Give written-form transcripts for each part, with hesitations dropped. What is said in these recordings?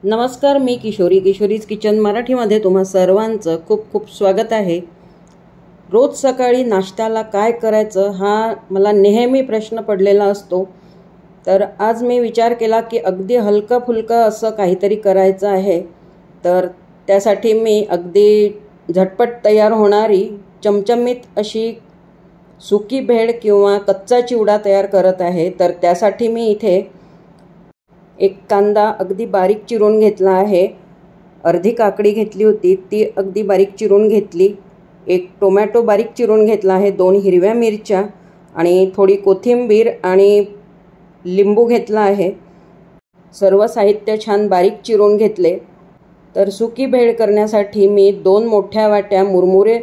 नमस्कार, मी किशोरीज किचन मराठीमध्ये तुम्हा सर्वांचं खूप खूप स्वागत आहे। रोज सकाळी नाश्त्याला काय करायचं हा मला नेहमी प्रश्न पडलेला असतो। तर आज मी विचार केला की अगदी हलका फुलका असं काहीतरी करायचं आहे। तर त्यासाठी मी अगदी झटपट तयार होणारी चमचमीत अशी सुकी भेळ किंवा कच्चा चिवडा तयार करत आहे। तर त्यासाठी मी इथे एक कांदा अगदी बारीक चिरून घेतला आहे, अर्धी काकडी घेतली होती ती अगदी बारीक चिरून घेतली, एक टोमॅटो बारीक चिरून घेतला आहे, 2 हिरव्या मिरच्या आणि थोडी कोथिंबीर आणि लिंबू घेतला आहे। सर्व साहित्य छान बारीक चिरून घेतले। तर सुकी भेळ करण्यासाठी मी 2 मोठ्या वाट्या मुरमुरे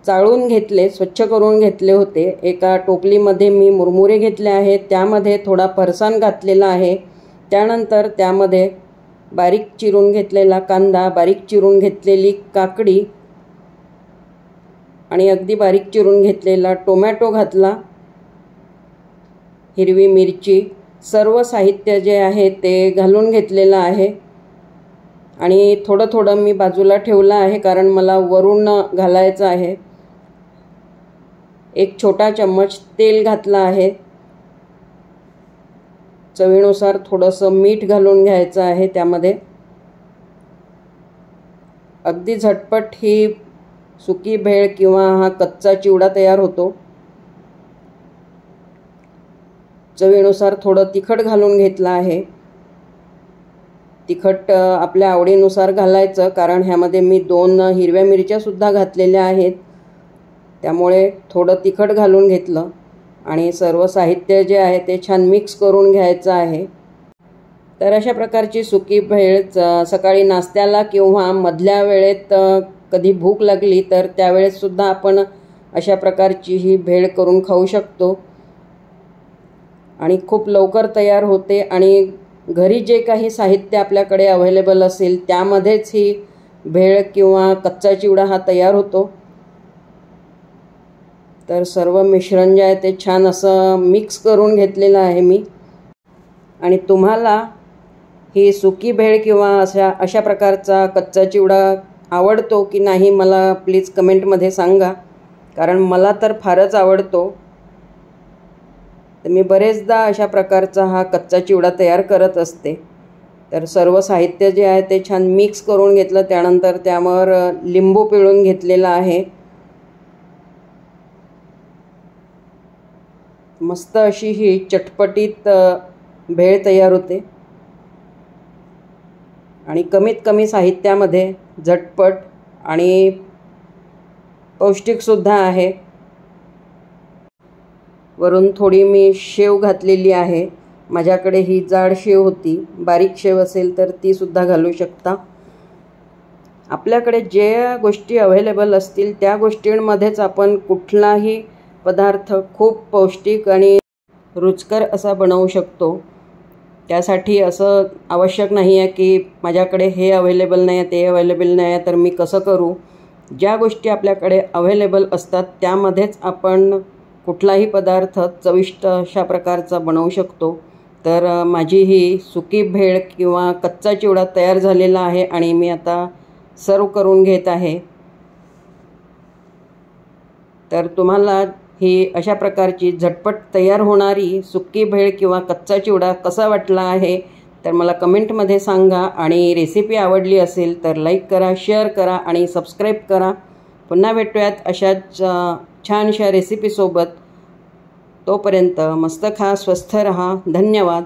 चाळून घेतले, स्वच्छ करून घेतले होते। एका टोपलीमध्ये मी मुरमुरे घेतले आहेत, त्यामध्ये थोडा फरसाण घातलेला आहे। त्यानंतर त्यामध्ये बारीक चिरून घेतलेला कांदा, बारीक चिरून घेतलेली काकडी आणि अगदी बारीक चिरून घेतलेला टोमॅटो घातला, हिरवी मिरची, सर्व साहित्य जे आहे ते घालून घेतलेलं आहे आणि थोडं थोडं मी बाजूला ठेवलं आहे कारण मला वरून घालायचं आहे। एक छोटा चम्मच तेल घातला आहे, चवीनुसार थोडंसं मीठ घालून घ्यायचं आहे त्यामध्ये। अगदी झटपट ही सुकी भेळ किंवा हा कच्चा चिवडा तयार होतो। चवीनुसार थोडं तिखट घालून घेतलं आहे। तिखट आपल्या आवडीनुसार घालायचं कारण ह्यामध्ये मी 2 हिरव्या मिरच्या सुद्धा घातलेल्या आहेत, त्यामुळे थोडं तिखट घालून घेतलं आणि सर्व साहित्य जे आहे ते छान मिक्स करून घ्यायचं आहे। तर अशा प्रकारची सुकी भेळ सकाळी नाश्त्याला किंवा मधल्या वेळेत कधी भूक लागली तर त्यावेळेस सुद्धा आपण अशा प्रकारची ही भेळ करून खाऊ शकतो आणि खूप लवकर तयार होते आणि घरी जे काही साहित्य आपल्याकडे अवेलेबल असेल त्यामध्येच ही भेळ किंवा कच्चा चिवडा हा तयार होतो। तर सर्व मिश्रण जे आहे ते छान असं मिक्स करून घेतलेलं आहे मी। आणि तुम्हाला ही सुकी भेळ किंवा अशा प्रकारचा कच्चा चिवडा आवडतो की नाही मला प्लीज कमेंटमध्ये सांगा, कारण मला तर फारच आवडतो। तर मी बरेचदा अशा प्रकारचा हा कच्चा चिवडा तयार करत असते। तर सर्व साहित्य जे आहे ते छान मिक्स करून घेतलं, त्यानंतर त्यावर लिंबू पिळून घेतलेला आहे। मस्त अशी ही चटपटीत भेळ तयार होते आणि कमीत कमी साहित्यामध्ये झटपट आणि पौष्टिक सुद्धा आहे। वरून थोडी मी शेव घातलेली आहे, माझ्याकडे ही जाड शेव होती, बारीक शेव असेल तर ती सुद्धा घालू शकता। आपल्याकडे जे गोष्टी अवेलेबल असतील त्या गोष्टींमध्येच आपण कुठलाही पदार्थ खूप पौष्टिक आणि रुचकर असा बनवू शकतो। त्यासाठी असं आवश्यक नाही आहे की माझ्याकडे हे अवेलेबल नाही आहे, ते अवेलेबल नाही आहे, तर मी कसं करू। ज्या गोष्टी आपल्याकडे अवेलेबल असतात त्यामध्येच आपण कुठलाही पदार्थ चविष्ट अशा प्रकारचा बनवू शकतो। तर माझी ही सुकी भेळ किंवा कच्चा चिवडा तयार झालेला आहे आणि मी आता सर्व करून घेत आहे। तर तुम्हाला ही अशा प्रकारची झटपट तयार होणारी सुकी भेळ किंवा कच्चा चिवडा कसा वाटला आहे तर मला कमेंटमध्ये सांगा आणि रेसिपी आवडली असेल तर लाईक करा, शेअर करा आणि सबस्क्राईब करा। पुन्हा भेटूयात अशाच छानशा रेसिपीसोबत। तोपर्यंत मस्त खा, स्वस्थ रहा, धन्यवाद।